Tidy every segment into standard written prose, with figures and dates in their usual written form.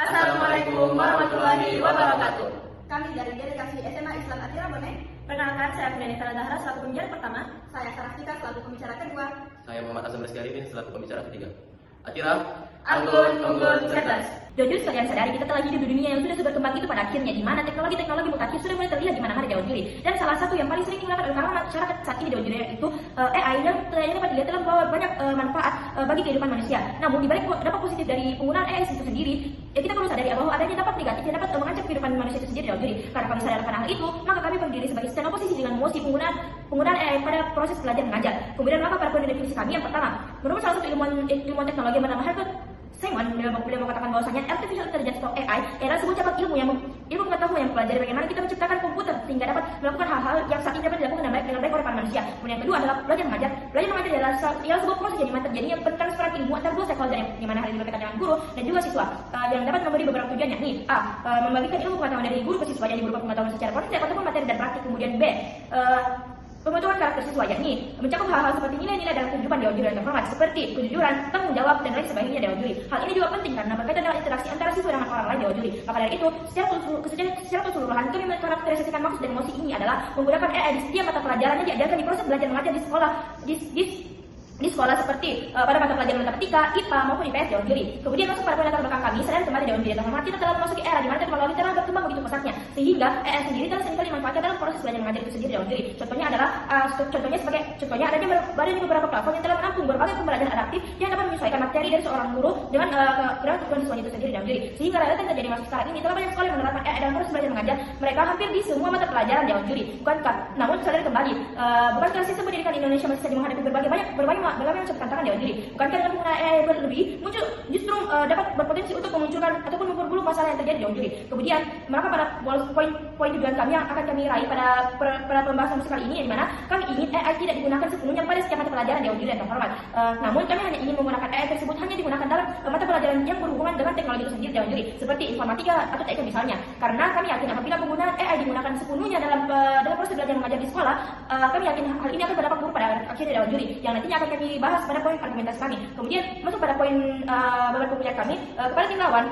Assalamualaikum warahmatullahi wabarakatuh. Kami dari delegasi SMA Islam Atira Bonek. Perkenalkan, saya Fidelis Dahra selaku pembicara pertama. Saya Sarastika selaku pembicara kedua. Saya Muhammad Azam Rizky Arifin selaku pembicara ketiga. Atira, Anggun, unggul, cerdas. Jujur sekalian sadari, kita telah hidup di dunia yang sudah berkembang itu pada akhirnya, di mana teknologi mutakhir sudah mulai terlihat di mana-mana jauh juri. Dan salah satu yang paling sering digunakan oleh kalangan masyarakat saat ini jauh juri itu AI, dan yang dapat dilihat telah membawa banyak manfaat bagi kehidupan manusia. Namun di balik dampak positif dari penggunaan AI itu sendiri, kita perlu sadari bahwa adanya dampak negatif yang dapat mengancam kehidupan manusia itu sendiri jauh juri. Karena kami sadar akan hal itu, maka kami berdiri sebagai stand oposisi dengan emosi penggunaan AI pada proses belajar mengajar. Kemudian maka pada poin definisi kami yang pertama, menurut salah satu ilmuwan teknologi yang bernama Herbert Simon, beliau mengatakan bahwasanya artificial intelligence atau AI adalah sebuah cabang ilmu pengetahuan yang mempelajari bagaimana kita menciptakan komputer sehingga dapat melakukan hal-hal yang saat ini dapat dilakukan dengan baik oleh para manusia. Kemudian yang kedua adalah belajar mengajar. Belajar mengajar adalah sebuah proses yang dimana terjadinya pentransferan ilmu antar dua stakeholder yang mana hal ini berkaitan dengan guru dan juga siswa yang dapat memberi beberapa tujuan, yakni A. Membagikan ilmu pengetahuan dari guru ke siswa yang berupa pengetahuan secara konsep ataupun materi dan praktik. Kemudian B. Pembentukan karakter siswa, yakni mencakup hal-hal seperti nilai-nilai dalam kehidupan dewan juri dan terhormat seperti kejujuran, tanggung jawab, dan lain sebagainya dewan juri. Hal ini juga penting karena berkaitan dengan interaksi antara siswa dengan orang lain dewan juri. Maka dari itu, secara keseluruhan kami mengkarakterisasikan maksud dan emosi ini adalah menggunakan AI di setiap mata pelajaran yang diajarkan di proses belajar mengajar di sekolah di sekolah seperti pada mata pelajaran matematika, IPA maupun IPS dewan juri. Kemudian masuk pada poin latar belakang kami, sadar kembali dewan juri terhormat kita telah memasuki era di mana teknologi telah berkembang begitu pesatnya sehingga AI sendiri telah seringkali dimanfaatkan dalam proses belajar mengajar itu sendiri dewan juri. Contohnya adanya beberapa platform yang telah menampung berbagai pembelajaran adaptif yang dapat menyesuaikan materi dari seorang guru dengan kebutuhan siswanya itu sendiri dewan juri. Sehingga realita yang terjadi masa sekarang ini telah banyak sekali menerapkan AI dalam proses belajar mengajar mereka hampir di semua mata pelajaran dewan juri. Bukankah? Namun sadar kembali, bukankah sistem pendidikan Indonesia masih saja menghadapi berbagai macam tantangan dewan juri? Bukankah dengan penggunaan AI berlebih muncul justru dapat berpotensi untuk memunculkan ataupun memperburuk masalah yang terjadi dewan juri? Kemudian maka pada poin tujuan kami yang akan kami raih pada pembahasan kali ini, di mana kami ingin AI tidak digunakan sepenuhnya pada setiap mata pelajaran dewan juri dan terhormat. Namun kami hanya ingin menggunakan AI tersebut hanya digunakan dalam mata pelajaran yang berhubungan dengan teknologi itu sendiri dewan juri, seperti informatika atau TK misalnya. Karena kami yakin apabila penggunaan AI digunakan sepenuhnya dalam proses belajar mengajar di sekolah, kami yakin hal ini akan berdampak buruk pada akhirnya dewan juri yang nantinya akan kami bahas pada poin argumentasi kami. Kemudian masuk pada poin beberapa pembicara kami kepada tim lawan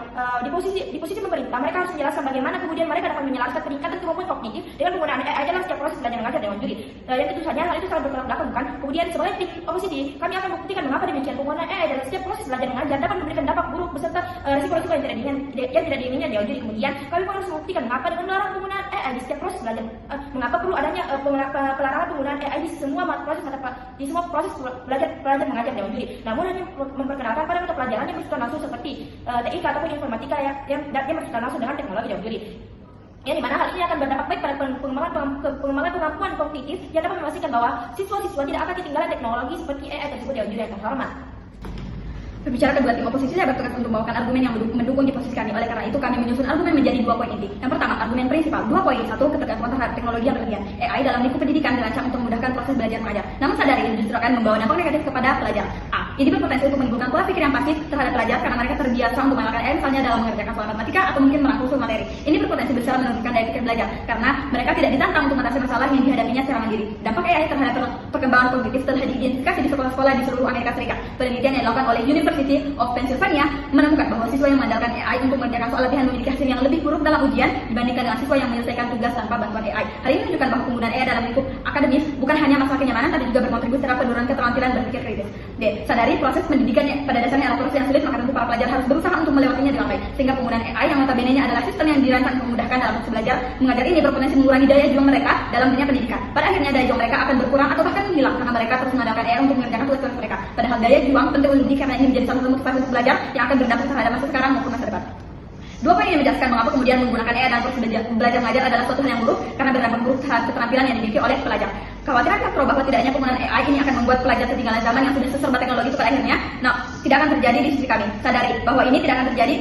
di posisi pemerintah, mereka harus menjelaskan bagaimana kemudian mereka dapat menyelaraskan peningkatan kemampuan kognitif dengan penggunaan AI dalam setiap proses belajar mengajar dewan juri. Yang tentu saja hal itu sangat bertolak belakang, bukan? Kemudian sebagai tim oposisi, kami akan membuktikan mengapa demikian penggunaan AI dalam setiap proses belajar mengajar dapat memberikan dampak buruk beserta risiko-risiko yang tidak diinginkan dewan juri. Kemudian kami pun harus membuktikan mengapa dengan melarang penggunaan AI di setiap proses belajar, mengapa perlu adanya pelarangan penggunaan AI di semua proses belajar mengajar dewan juri. Namun hanya memperkenalkan pada mata pelajaran yang bersifat langsung seperti TIK ataupun informatika yang bersifat langsung dengan teknologi dewan juri. Yang dimana hal ini akan berdampak baik pada pengembangan kemampuan kognitif yang dapat memastikan bahwa siswa-siswa tidak akan ketinggalan teknologi seperti AI tersebut dewan juri yang terhormat. Berbicara kedua tim oposisi, saya bertugas untuk membawakan argumen yang mendukung di posisi kami. Oleh karena itu, kami menyusun argumen menjadi 2 poin inti. Yang pertama, argumen prinsipal. 2 poin. 1. Ketergantungan terhadap teknologi yang berlebihan. AI dalam lingkup pendidikan dirancang untuk memudahkan proses belajar mengajar. Namun sadari ini justru akan membawa dampak negatif kepada pelajar. A. Ini berpotensi untuk menimbulkan pola pikir yang pasif terhadap pelajar karena mereka terbiasa untuk menggunakan AI misalnya dalam mengerjakan soal matematika atau mungkin merangkum materi. Ini berpotensi besar menurunkan daya pikir belajar karena mereka tidak ditantang untuk mengatasi masalah yang dihadapinya secara mandiri. Dampak AI terhadap perkembangan kognitif telah diidentifikasi di sekolah-sekolah di seluruh Amerika Serikat. Penelitian yang dilakukan oleh University of Pennsylvania menemukan bahwa siswa yang mengandalkan AI untuk mengerjakan soal latihan memiliki hasil yang lebih buruk dalam ujian dibandingkan dengan siswa yang menyelesaikan tugas tanpa bantuan AI. Hal ini menunjukkan bahwa penggunaan AI dalam lingkup akademis bukan hanya masalah kenyamanan, tapi juga berkontribusi terhadap penurunan keterampilan berpikir kritis. D. Sadari proses pendidikan pada dasarnya adalah proses yang sulit, maka tentu para pelajar harus berusaha untuk melewatinya dengan baik. Sehingga penggunaan AI yang notabene-nya adalah sistem yang dirancang untuk memudahkan dalam proses belajar mengajar ini berpotensi mengurangi daya juang mereka dalam dunia pendidikan. Pada akhirnya daya juang mereka akan berkurang atau bahkan hilang karena mereka terus mengandalkan AI untuk mengerjakan tugas-tugas mereka. Padahal daya juang penting untuk dididik karena ini menjadi salah satu motivasi untuk belajar yang akan berdampak terhadap masa sekarang maupun masa depan. 2 poin ini menjelaskan mengapa kemudian menggunakan AI dalam proses belajar mengajar adalah suatu hal yang buruk karena berdampak buruk terhadap keterampilan yang dimiliki oleh pelajar. Kekhawatiran Castro bahwa tidak hanya penggunaan AI ini akan membuat pelajar ketinggalan zaman yang sudah serba teknologi itu pada akhirnya, tidak akan terjadi di sisi kami. Sadari bahwa ini tidak akan terjadi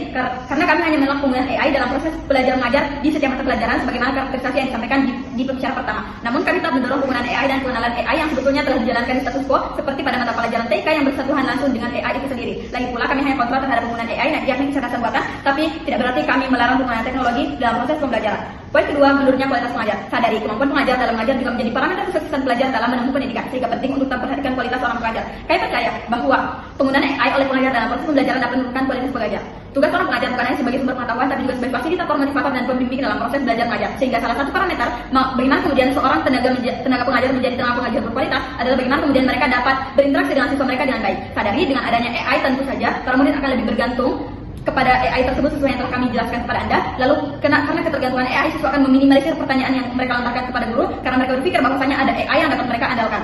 karena kami hanya menolak penggunaan AI dalam proses belajar mengajar di setiap mata pelajaran sebagaimana karakterisasi yang disampaikan di pembicara pertama. Namun kami tetap mendorong penggunaan AI dan pengenalan AI yang sebetulnya telah dijalankan di status quo seperti pada mata pelajaran TK yang bersentuhan langsung dengan AI itu sendiri. Lagi pula kami hanya kontra terhadap penggunaan AI yakni kecerdasan buatan, tapi tidak berarti kami melarang penggunaan teknologi dalam proses pembelajaran. Poin kedua, menurutnya kualitas pengajar. Sadari kemampuan pengajar dalam mengajar juga menjadi parameter kesuksesan pelajar dalam menempuh pendidikan, sehingga penting untuk memperhatikan kualitas seorang pengajar. Kami percaya bahwa penggunaan AI oleh pengajar dalam proses pembelajaran dapat menurunkan kualitas pengajar. Tugas seorang pengajar bukan hanya sebagai sumber pengetahuan, tapi juga sebagai fasilitator, motivator, dan pembimbing dalam proses belajar mengajar. Sehingga salah satu parameter bagaimana kemudian seorang tenaga pengajar menjadi tenaga pengajar berkualitas adalah bagaimana kemudian mereka dapat berinteraksi dengan siswa mereka dengan baik. Sadari dengan adanya AI tentu saja para murid akan lebih bergantung kepada AI tersebut sesuai yang telah kami jelaskan kepada Anda. Lalu karena ketergantungan AI, siswa akan meminimalisir pertanyaan yang mereka lontarkan kepada guru karena mereka berpikir bahwasanya ada AI yang dapat mereka andalkan.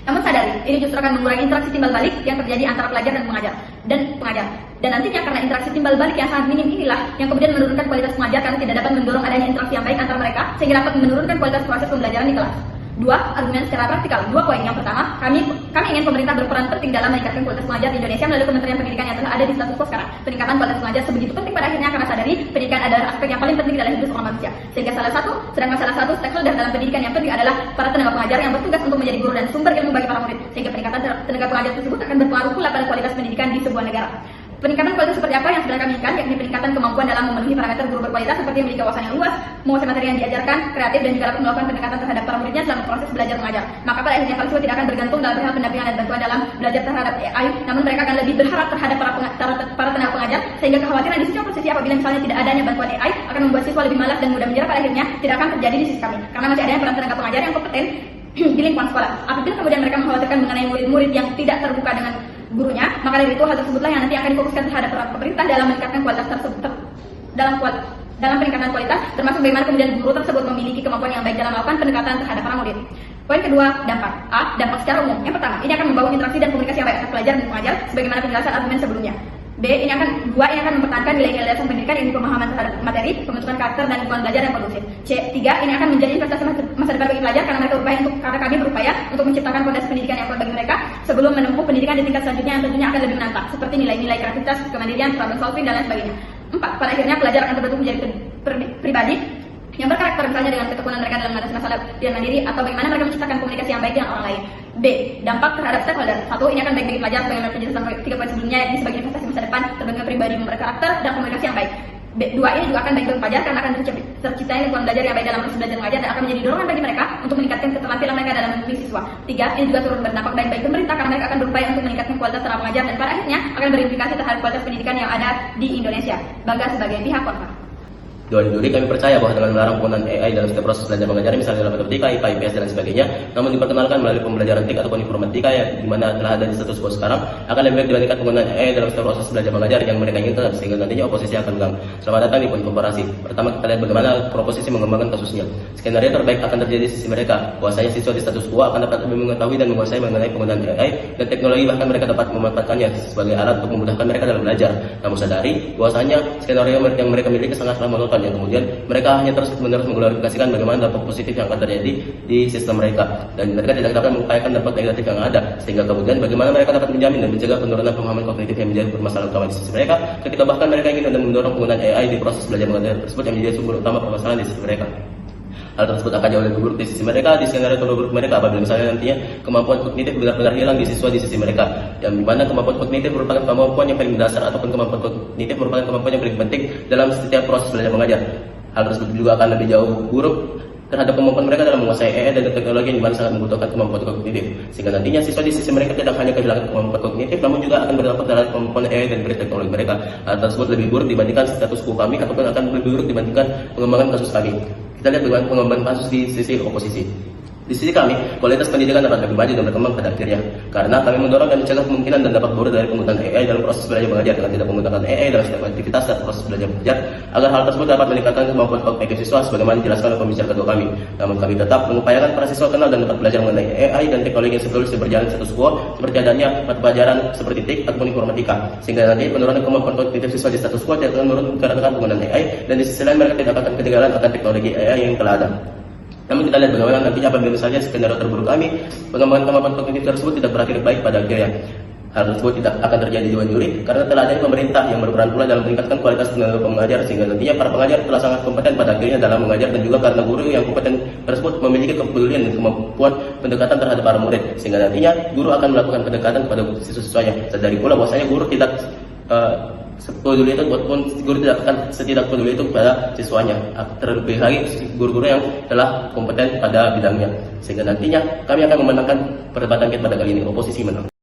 Namun sadari, ini justru akan mengurangi interaksi timbal balik yang terjadi antara pelajar dan pengajar. Dan nantinya karena interaksi timbal balik yang sangat minim inilah yang kemudian menurunkan kualitas pengajar karena tidak dapat mendorong adanya interaksi yang baik antara mereka sehingga dapat menurunkan kualitas proses pembelajaran di kelas. 2. Argumen secara praktikal. 2 poin. Yang pertama, kami ingin pemerintah berperan penting dalam meningkatkan kualitas pengajar di Indonesia melalui Kementerian Pendidikan yang telah ada di status quo sekarang. Peningkatan kualitas pengajar sebegitu penting pada akhirnya karena sadari pendidikan adalah aspek yang paling penting dalam hidup seorang manusia. Sedangkan salah satu stakeholder dalam pendidikan yang penting adalah para tenaga pengajar yang bertugas untuk menjadi guru dan sumber ilmu bagi para murid. Sehingga peningkatan tenaga pengajar tersebut akan berpengaruh pula pada kualitas pendidikan di sebuah negara. Peningkatan kualitas seperti apa yang sebenarnya kami inginkan, yakni peningkatan kemampuan dalam memenuhi parameter guru berkualitas seperti memiliki wawasan yang luas, menguasai materi yang diajarkan, kreatif, dan juga dapat melakukan pendekatan terhadap para muridnya dalam proses belajar mengajar. Maka pada akhirnya para siswa tidak akan bergantung dalam hal pendampingan dan bantuan dalam belajar terhadap AI, namun mereka akan lebih berharap terhadap para tenaga pengajar, sehingga kekhawatiran di sisi oposisi apabila misalnya tidak adanya bantuan AI akan membuat siswa lebih malas dan mudah menyerah pada akhirnya tidak akan terjadi di sisi kami, karena masih adanya peran tenaga pengajar yang kompeten di lingkungan sekolah. Apabila kemudian mereka mengkhawatirkan mengenai murid-murid yang tidak terbuka dengan gurunya, maka dari itu hal tersebutlah yang nanti akan difokuskan terhadap peran pemerintah dalam meningkatkan kualitas tersebut dalam peningkatan kualitas, termasuk bagaimana kemudian guru tersebut memiliki kemampuan yang baik dalam melakukan pendekatan terhadap para murid. Poin kedua, dampak. A. Dampak secara umum. Yang pertama, ini akan membangun interaksi dan komunikasi yang baik antara pelajar dan pengajar, sebagaimana penjelasan argumen sebelumnya. B. Ini akan mempertahankan nilai-nilai dasar pendidikan yang pemahaman terhadap materi, pembentukan karakter dan lingkungan belajar yang kondusif. C. 3. Ini akan menjadi investasi masa depan bagi pelajar karena kami berupaya untuk menciptakan fondasi pendidikan yang kuat bagi mereka sebelum menempuh pendidikan di tingkat selanjutnya yang tentunya akan lebih menantang, seperti nilai-nilai kreativitas, kemandirian, problem solving, dan lain sebagainya. 4. Pada akhirnya pelajar akan terbentuk menjadi pribadi yang berkarakter misalnya dengan ketekunan mereka dalam mengatasi masalah dan mandiri atau bagaimana mereka menciptakan komunikasi yang baik dengan orang lain. B. Dampak terhadap stakeholder. 1. Ini akan baik bagi pelajar sebagaimana penjelasan 3 poin sebelumnya, yakni sebagai investasi masa depan terbentuk pribadi yang berkarakter dan komunikasi yang baik. 2. Ini juga akan baik bagi pelajar karena akan terciptanya lingkungan belajar yang baik dalam proses belajar mengajar dan akan menjadi dorongan bagi mereka untuk meningkatkan keterampilan mereka dalam membimbing siswa. 3. Ini juga turut berdampak baik bagi pemerintah karena mereka akan berupaya untuk meningkatkan kualitas tenaga pengajar dan pada akhirnya akan berimplikasi terhadap kualitas pendidikan yang ada di Indonesia. Bangga sebagai pihak kontra. Dewan juri kami percaya bahwa dengan melarang penggunaan AI dalam setiap proses belajar mengajar, misalnya dalam matematika, IPA, IPS, dan sebagainya, namun diperkenalkan melalui pembelajaran TIK ataupun informatika yang dimana telah ada di status quo sekarang, akan lebih baik dibandingkan penggunaan AI dalam setiap proses belajar mengajar yang mereka inginkan, sehingga nantinya oposisi akan mengganggu. Selamat datang di poin komparasi. Pertama kita lihat bagaimana proposisi mengembangkan kasusnya. Skenario terbaik akan terjadi di sisi mereka, bahwasanya siswa di status quo akan dapat lebih mengetahui dan menguasai mengenai penggunaan AI dan teknologi, bahkan mereka dapat memanfaatkannya sebagai alat untuk memudahkan mereka dalam belajar. Namun sadari bahwasanya skenario yang mereka miliki sangatlah monoton, yang kemudian mereka hanya terus-menerus mengglorifikasikan bagaimana dampak positif yang akan terjadi di sistem mereka, dan mereka tidak dapat mengupayakan dampak negatif yang ada, sehingga kemudian bagaimana mereka dapat menjamin dan mencegah penurunan pemahaman kognitif yang menjadi permasalahan utama di sisi mereka, ketika bahkan mereka ingin dan mendorong penggunaan AI di proses belajar mengajar tersebut yang menjadi sumber utama permasalahan di sisi mereka. Hal tersebut akan jauh lebih buruk di sisi mereka, di skenario terburuk mereka apabila misalnya nantinya kemampuan kognitif benar-benar hilang di siswa di sisi mereka, yang dimana kemampuan kognitif merupakan kemampuan yang paling mendasar ataupun kemampuan kognitif merupakan kemampuan yang paling penting dalam setiap proses belajar mengajar. Hal tersebut juga akan lebih jauh buruk terhadap kemampuan mereka dalam menguasai AI dan teknologi yang dimana sangat membutuhkan kemampuan kognitif, sehingga nantinya siswa di sisi mereka tidak hanya kehilangan kemampuan kognitif, namun juga akan berdampak terhadap kemampuan AI dan teknologi mereka. Hal tersebut lebih buruk dibandingkan status quo kami, ataupun akan lebih buruk dibandingkan pengembangan kasus kami. Kita lihat bagaimana pengembangan kasus di sisi oposisi. Di sisi kami, kualitas pendidikan dapat lebih maju dan berkembang pada akhirnya, karena kami mendorong dan mencegah kemungkinan dan dampak buruk dari penggunaan AI dalam proses belajar mengajar dengan tidak menggunakan AI dalam setiap aktivitas dan proses belajar mengajar, agar hal tersebut dapat meningkatkan kemampuan kognitif siswa sebagaimana dijelaskan oleh pembicara kedua kami. Namun kami tetap mengupayakan para siswa kenal dan dapat belajar mengenai AI dan teknologi yang sebelumnya berjalan status quo, seperti adanya mata pelajaran seperti TIK ataupun informatika, sehingga nanti penurunan kemampuan kognitif siswa di status quo tidak akan menurun karena penggunaan AI, dan di sisi lain mereka tidak akan ketinggalan akan teknologi AI yang telah ada. Namun kita lihat bagaimana nantinya apabila misalnya skenario terburuk kami, pengembangan kemampuan kognitif tersebut tidak berakhir baik pada akhirnya. Hal tersebut tidak akan terjadi di juri karena telah adanya pemerintah yang berperan pula dalam meningkatkan kualitas tenaga pengajar, sehingga nantinya para pengajar telah sangat kompeten pada akhirnya dalam mengajar, dan juga karena guru yang kompeten tersebut memiliki kepedulian dan kemampuan pendekatan terhadap para murid, sehingga nantinya guru akan melakukan pendekatan kepada siswa-siswanya. Sadari pula bahwasanya guru tidak peduli itu walaupun guru tidak akan setidak peduli itu pada siswanya, terlebih lagi guru-guru yang telah kompeten pada bidangnya, sehingga nantinya kami akan memenangkan perdebatan kita pada kali ini, oposisi menang.